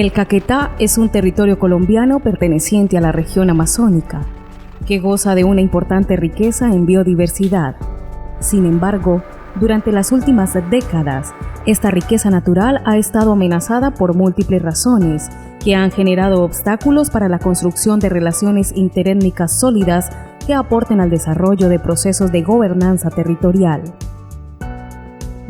El Caquetá es un territorio colombiano perteneciente a la región amazónica, que goza de una importante riqueza en biodiversidad. Sin embargo, durante las últimas décadas, esta riqueza natural ha estado amenazada por múltiples razones que han generado obstáculos para la construcción de relaciones interétnicas sólidas que aporten al desarrollo de procesos de gobernanza territorial.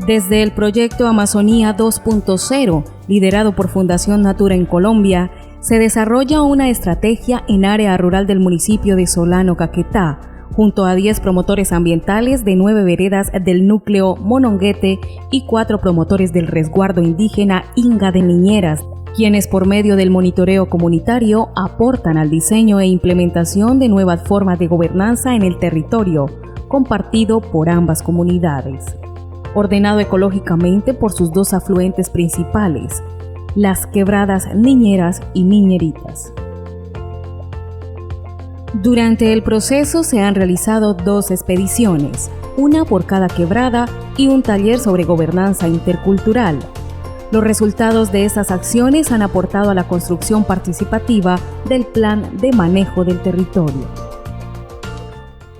Desde el proyecto Amazonía 2.0, liderado por Fundación Natura en Colombia, se desarrolla una estrategia en área rural del municipio de Solano, Caquetá, junto a 10 promotores ambientales de 9 veredas del núcleo Mononguete y 4 promotores del resguardo indígena Inga de Niñeras, quienes por medio del monitoreo comunitario aportan al diseño e implementación de nuevas formas de gobernanza en el territorio, compartido por ambas comunidades. Ordenado ecológicamente por sus 2 afluentes principales, las quebradas Niñeras y Niñeritas. Durante el proceso se han realizado 2 expediciones, una por cada quebrada y un taller sobre gobernanza intercultural. Los resultados de estas acciones han aportado a la construcción participativa del plan de manejo del territorio.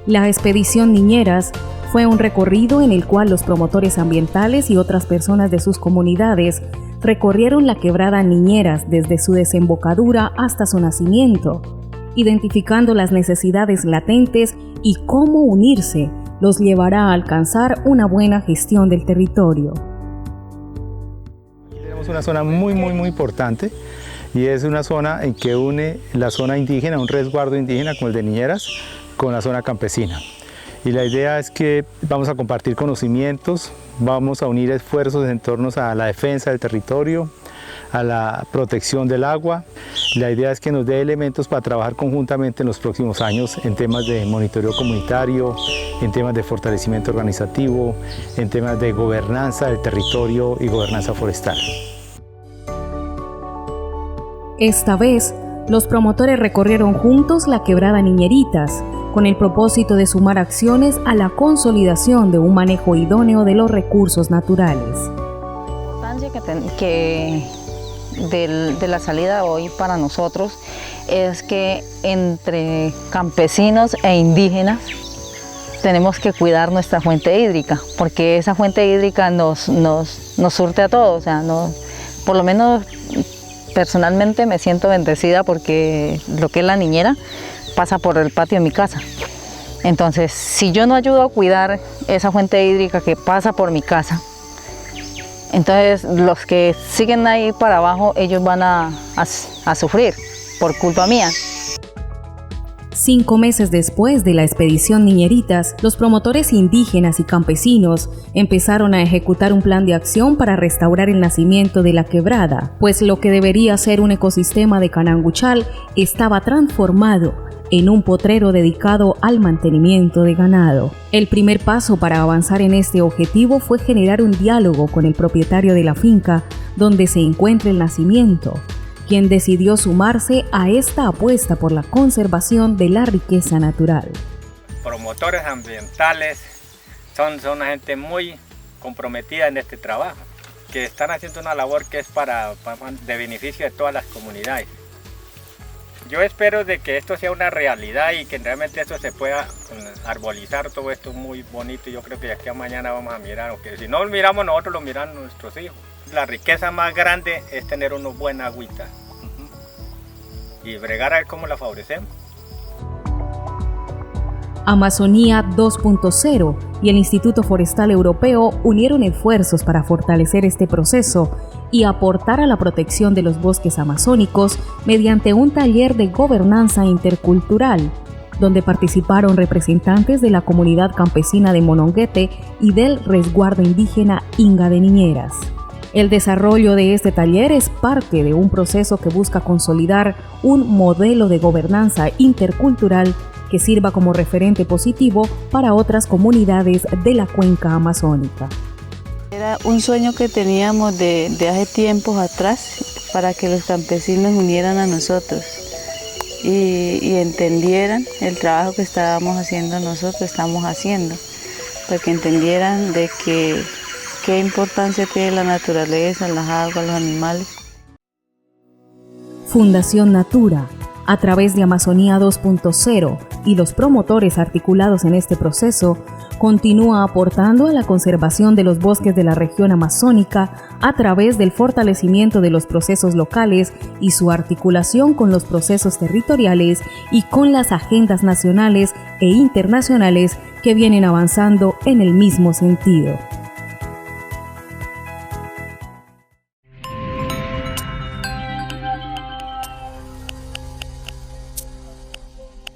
La expedición Niñeras fue un recorrido en el cual los promotores ambientales y otras personas de sus comunidades recorrieron la quebrada Niñeras desde su desembocadura hasta su nacimiento, identificando las necesidades latentes y cómo unirse los llevará a alcanzar una buena gestión del territorio. Tenemos una zona muy importante y es una zona en que une la zona indígena, un resguardo indígena como el de Niñeras, con la zona campesina. Y la idea es que vamos a compartir conocimientos, vamos a unir esfuerzos en torno a la defensa del territorio, a la protección del agua. La idea es que nos dé elementos para trabajar conjuntamente en los próximos años en temas de monitoreo comunitario, en temas de fortalecimiento organizativo, en temas de gobernanza del territorio y gobernanza forestal. Esta vez, los promotores recorrieron juntos la quebrada Niñeritas, con el propósito de sumar acciones a la consolidación de un manejo idóneo de los recursos naturales. La importancia de la salida de hoy para nosotros es que entre campesinos e indígenas tenemos que cuidar nuestra fuente hídrica, porque esa fuente hídrica nos surte a todos. O sea, por lo menos personalmente me siento bendecida porque lo que es la niñera pasa por el patio de mi casa. Entonces, si yo no ayudo a cuidar esa fuente hídrica que pasa por mi casa, entonces los que siguen ahí para abajo, ellos van a sufrir por culpa mía. 5 meses después de la expedición Niñeritas, los promotores indígenas y campesinos empezaron a ejecutar un plan de acción para restaurar el nacimiento de la quebrada, pues lo que debería ser un ecosistema de Cananguchal estaba transformado en un potrero dedicado al mantenimiento de ganado. El primer paso para avanzar en este objetivo fue generar un diálogo con el propietario de la finca donde se encuentra el nacimiento, quien decidió sumarse a esta apuesta por la conservación de la riqueza natural. Promotores ambientales son una gente muy comprometida en este trabajo, que están haciendo una labor que es de beneficio de todas las comunidades. Yo espero de que esto sea una realidad y que realmente esto se pueda arbolizar, todo esto muy bonito. Yo creo que de aquí a mañana vamos a mirar, aunque si no lo miramos nosotros, lo miran nuestros hijos. La riqueza más grande es tener una buena agüita y bregar a ver cómo la favorecemos. Amazonía 2.0 y el Instituto Forestal Europeo unieron esfuerzos para fortalecer este proceso y aportar a la protección de los bosques amazónicos mediante un taller de gobernanza intercultural, donde participaron representantes de la comunidad campesina de Mononguete y del resguardo indígena Inga de Niñeras. El desarrollo de este taller es parte de un proceso que busca consolidar un modelo de gobernanza intercultural que sirva como referente positivo para otras comunidades de la cuenca amazónica. Era un sueño que teníamos de hace tiempos atrás para que los campesinos unieran a nosotros y entendieran el trabajo que estábamos haciendo nosotros, estamos haciendo, para que entendieran de qué importancia tiene la naturaleza, las aguas, los animales. Fundación Natura, a través de Amazonía 2.0 y los promotores articulados en este proceso, continúa aportando a la conservación de los bosques de la región amazónica a través del fortalecimiento de los procesos locales y su articulación con los procesos territoriales y con las agendas nacionales e internacionales que vienen avanzando en el mismo sentido.